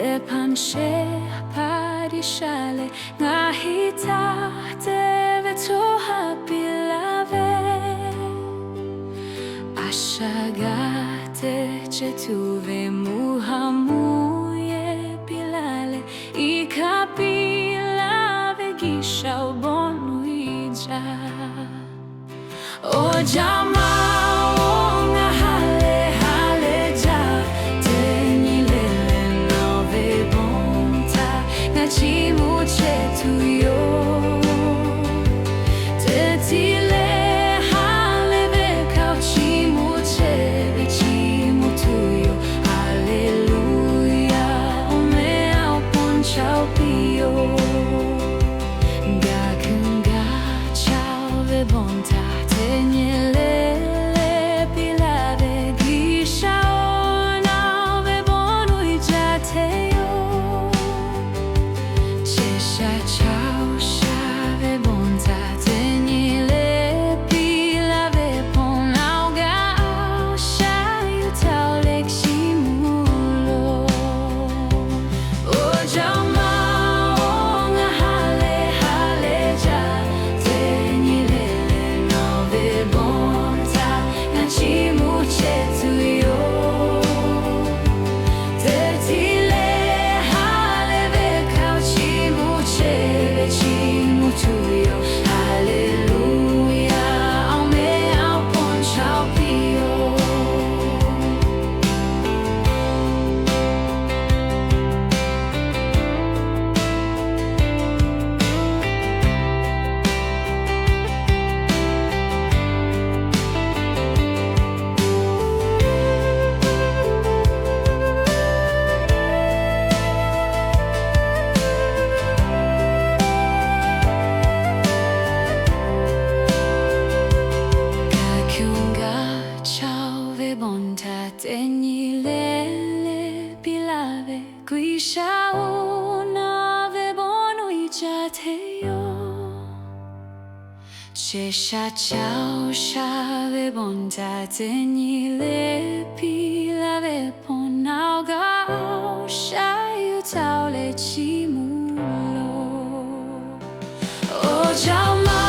Panche parishale ngahita deve toha pilave ashagate chetuve muhamuye pilale ikapilave gisha bonuija o jama Chao shave bonta teni le pilave ponauga shayu taule chimulo o jama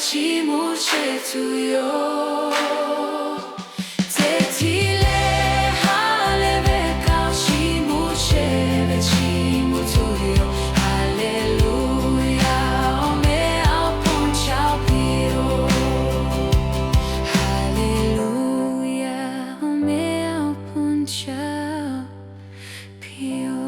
Chimuche tuyo tetile haleve kao chimuche ve chimu tuyo hallelujah ome ao ponchao pio hallelujah ome ao ponchao pio.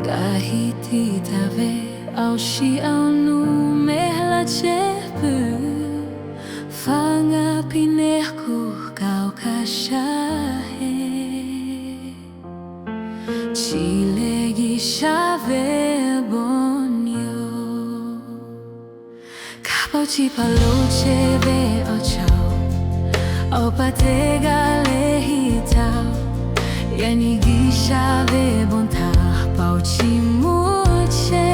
Gahiti tave au shi au nu mehla chepu fanga pinerku kau kashahe chilegi shave bonyo kapochi paloche ve au chao au patega lehitao yani gishave bonta Chimuche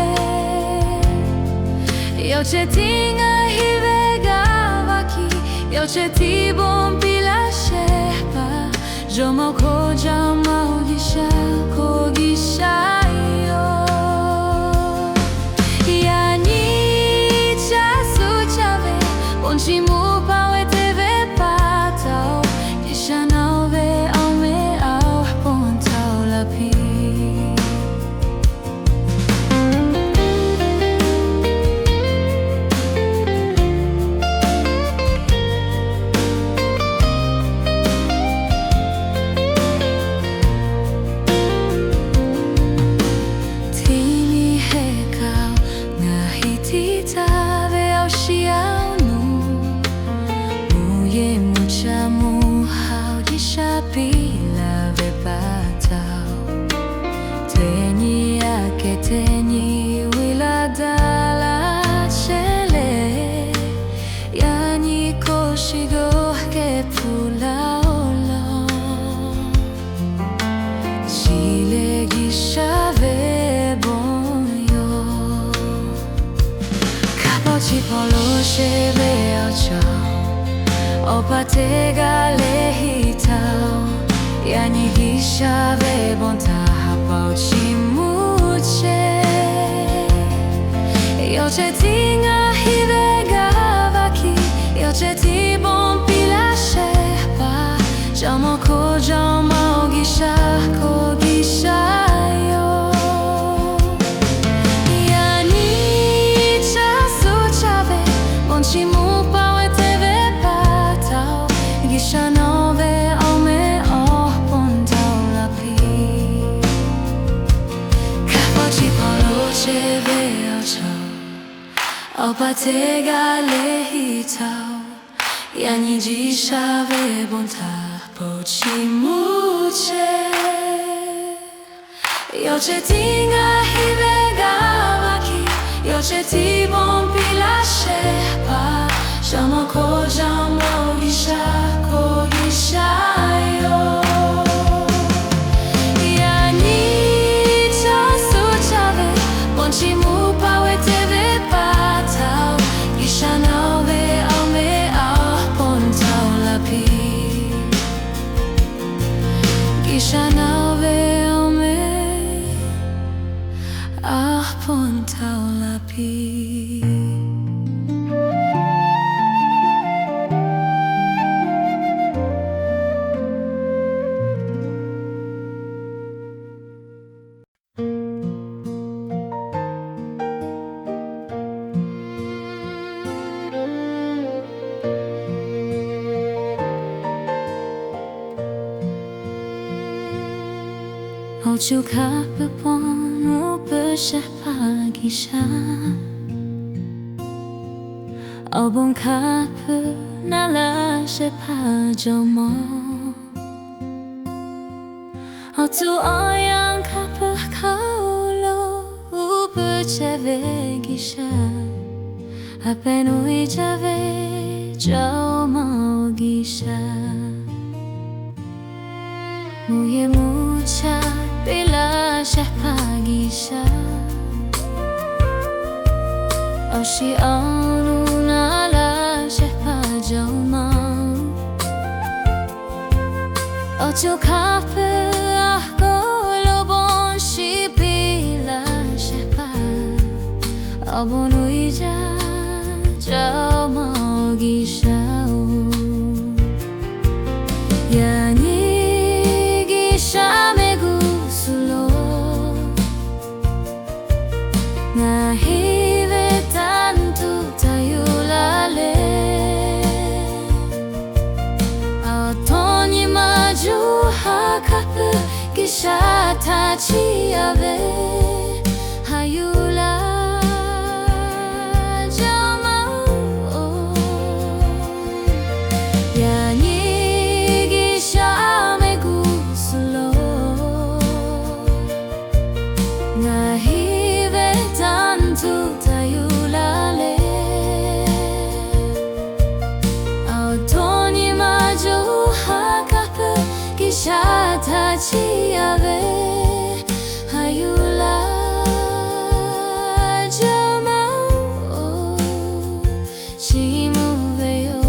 eu che tinga hivega vaki eu che ti bom pila shepa jomo koja maugisha kogisha yo yani cha su chave bon chimu pa teve pata pulaolo Silegi shave bonyo Kapochi polo shebe ocho Opatega lehitao Yani gishave bonta hapochi muche Yoche tinga hivega vaki Yoche ti bon pilashe pa Jamo ko jamo gisha ko gisha yo Yani cha su chave Bon chimu pa we teve patao Gisha nove ome oh bon tao la pi Kapochi polo cheve ocho Opatega lehitao Yani jishave bonta pochi muche Yoche tinga hivega vaki Yoche ti bon pilashe pa Jamo ko jamo gisha yo Yani cha su chave Bon chimu pa we teve patao Gisha nove ome ah bon tao la pi Gisha nove ome ah bon tao la pi Ochu kape pon upe shepa gisha Obon kape nala shepa jomo Otu oyan kape kaulo upe cheve gisha Apenu ijave jomo gisha Muye mucha Bila shepa gisha Oshi anu nala shepa joma Ocho kape ahkolo bon shi bila shepa Abonu ija joma gisha Yani gisha Nahive tantu tayulale Autoni maju hakapu Gisha tachi ave Hayula jama Yani gisha megu sulo Nahive tantu tayulale Autoni maju hakapu Gisha tachi ave Hayula jama Shimu veyo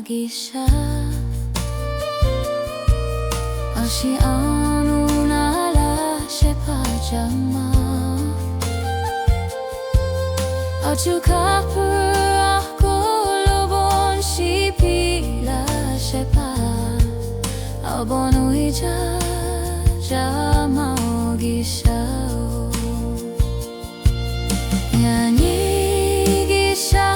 gisha Ashi anu nala shepa jama Ochu kapu ahkolo bon shi pila shepa Abonu ija jama gisha Yani gisha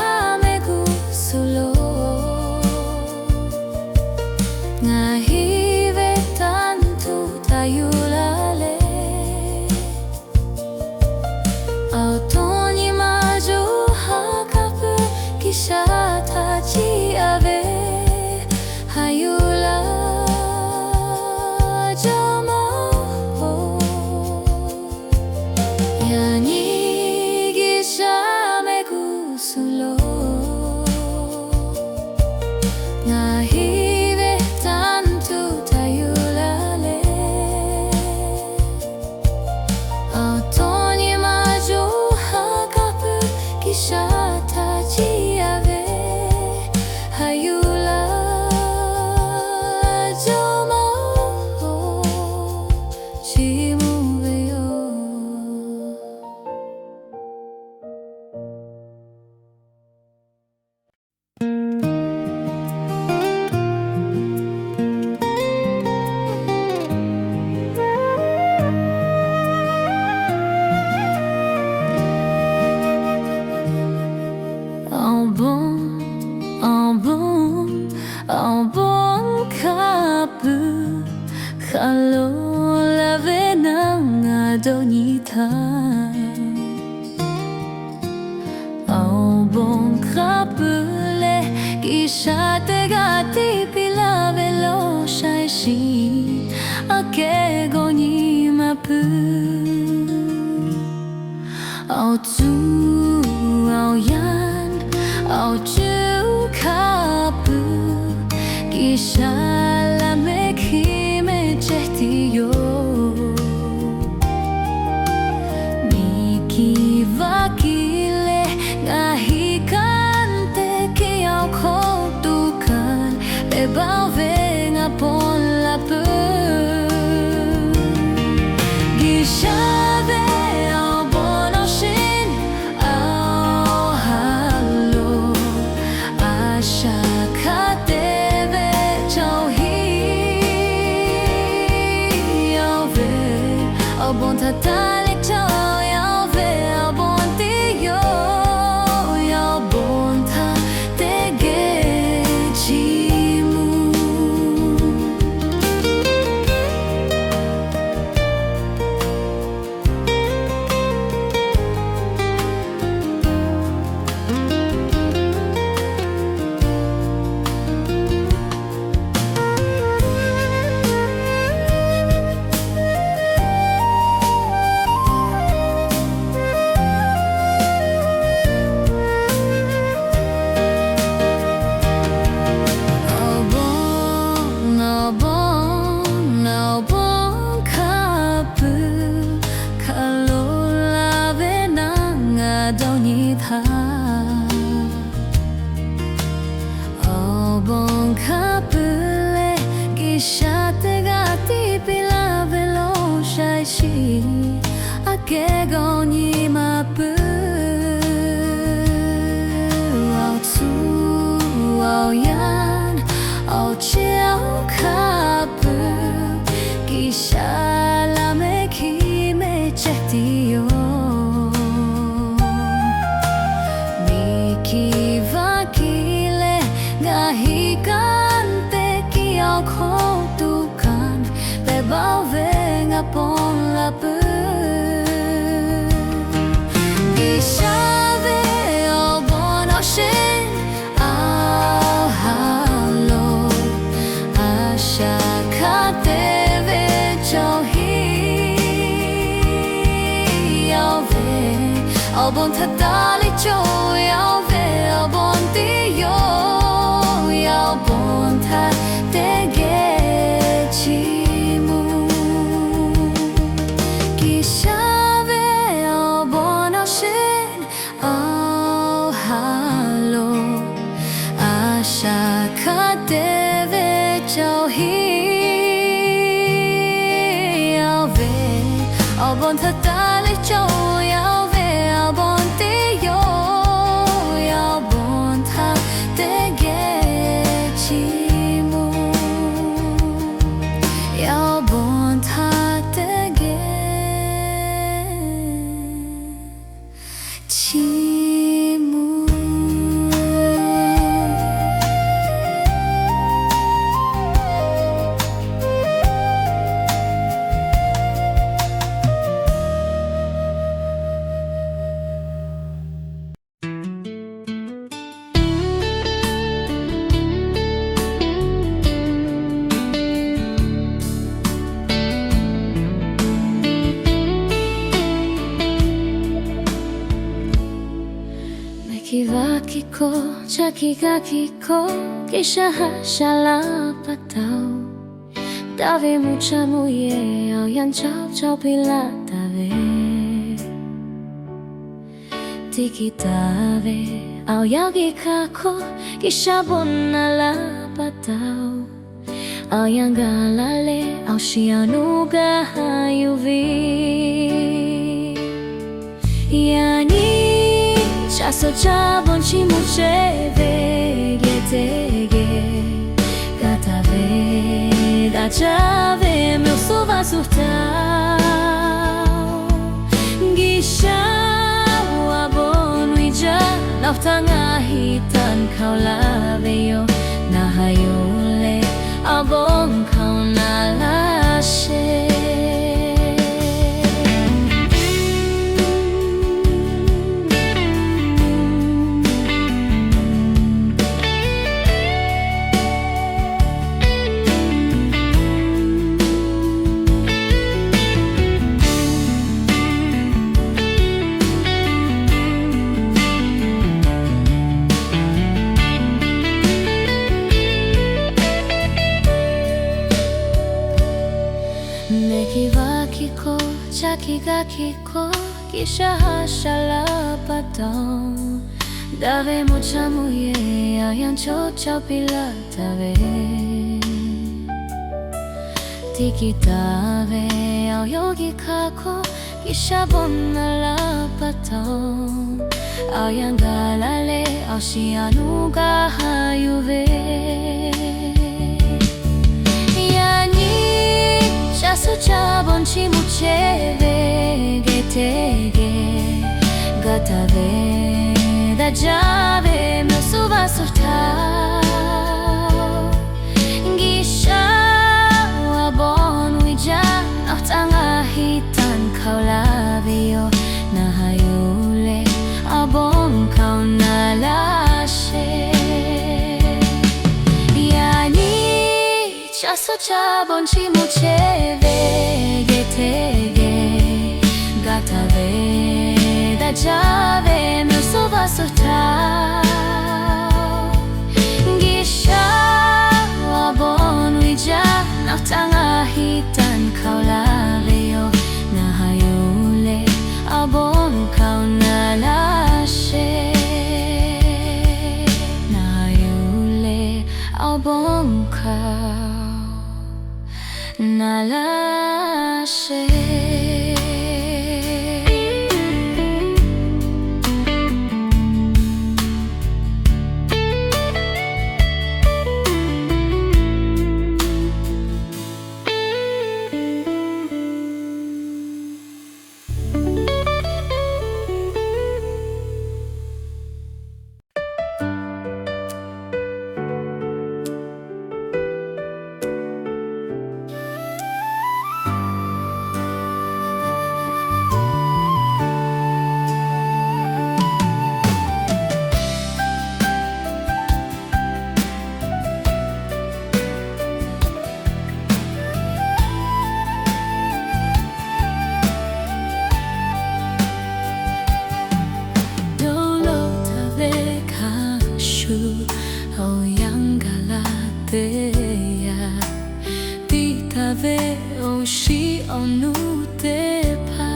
기차 타지 않아 하율라 저모 양이 기차 메고 술로 나 히베 단투 타율라레 어떠니 마저 하가프 기차 타지 않아 하율라 저모 지무베요 Album kapu Kalau lave nang adonita Album kapu le Kisha tegati pila velo shaishi Ake goni mapu Au tu au yan au chu kapu Kisha la me kime chetiyo Miki vakile ngahikante ki au kotukan Lebave ngapon la pu Kisha ve au bono shin au halo Asha kate Bon tatale ciao ya ve bon dio ya bon ta te ge chimu Bon capule gisha tegati pila velo shaishi ake goni mapu au tu au yan au chiao kapu gisha la me ki me chetiyo Miki vakile ngahikante ki au kotukan Bebave ngapon la pu Gisha ve au bono shin au halo Asha kate ve chohi au ve au bon tatale cho au ve au bon dio au bon ta te ge chimu Kisha ve au bono shin au halo Asha kate ve chohi au ve au bon tatale cho au ve au bon dio au bon ta te ge chimu au bon ta te ge chimu kiko, chakika kiko, kisha hashala patao. Dave mucha muye, ao yan chao chao pila dave. Tiki dave, ao yagi kako, kisha bonala patao. Ao yan galale, ao shianuga hayuvi. Yani chaso chabon chimuche vegetege gatave da chave meu sova surtao gisha wabonuija naftanga hitan kaulaveyo nahayole abon kaunalashe. Mekiva kiko, chakika kiko, kisha hashala patao. Dave mucha muye, ao yan chao chao pila dave. Tiki dave, ao yogi kako, kisha bonala patao. Ao yan galale, ao shianuga hayuve. Chaso chabon chimuche vegetege gatave da jave meu suva surtao gisha wabon wija naftanga hitan kaulaveyo nahayule abon kaunalashe. Chaso chabon chimuche vegetege gatave da jave meu sova surtao gisha wabon wija naftanga hitan kaulaveyo nahayule abon kaunalashe nahayule abon nalashe. Ao yang galatea ditave o shi onu te pa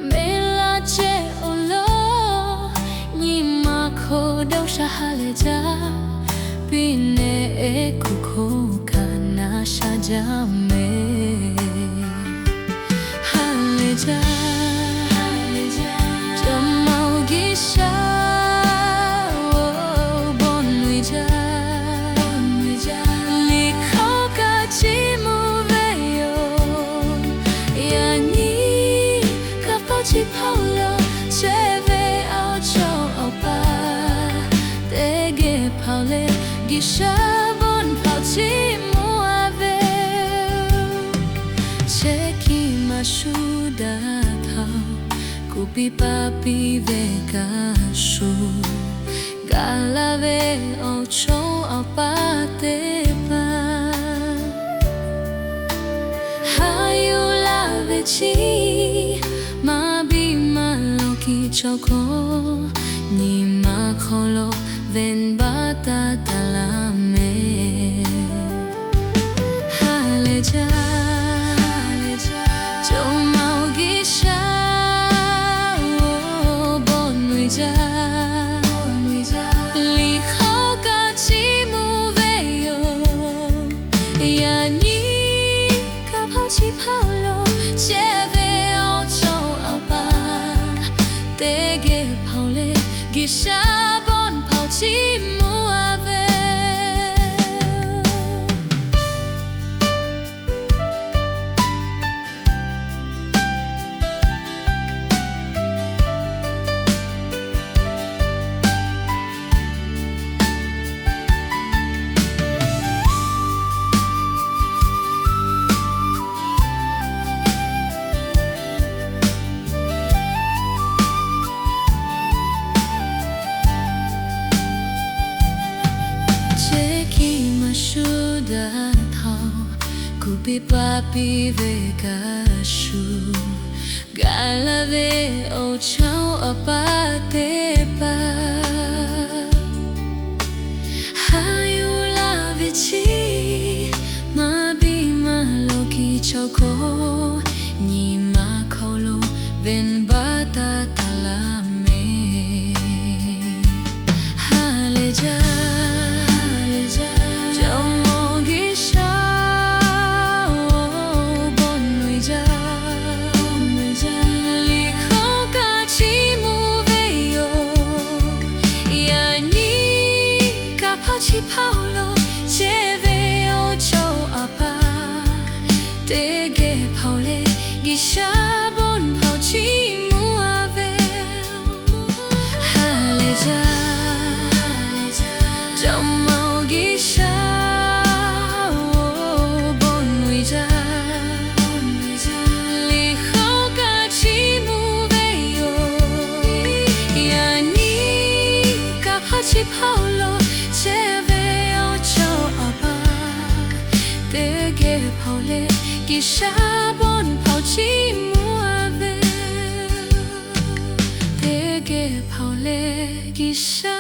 melache olo ni makho dau shahaleja pine ekuko kana shajame haleja Paulo cheve ao chao ao pa tege paule gisha bon pauchi muave cheki mashuda thao kupi papi vega shu galave ao chao ao pa te pa hayu lave chi choco ni ma kholo ven bata talame haleja jo mau gisha bon nuija li khao ka chi mu ve yo ya ni ka phao chi phao lo che ve ao chou ao ba te ge phao le gisha bon phao chi mu ave Kupi papi ve kashu gala ve o chao apate pa hayu la vichi ma bi ma loki choko ni ma kholo ven bata talame haleja chi paulo che ve o cho apa te ge paule gisha bon pau chi mu ave haleja jom mau gisha bon nuija li khao ka chi mu ve yo ya ni ka pha chi paulo Paule gisha bon pau chi mu ave te ge paule gisha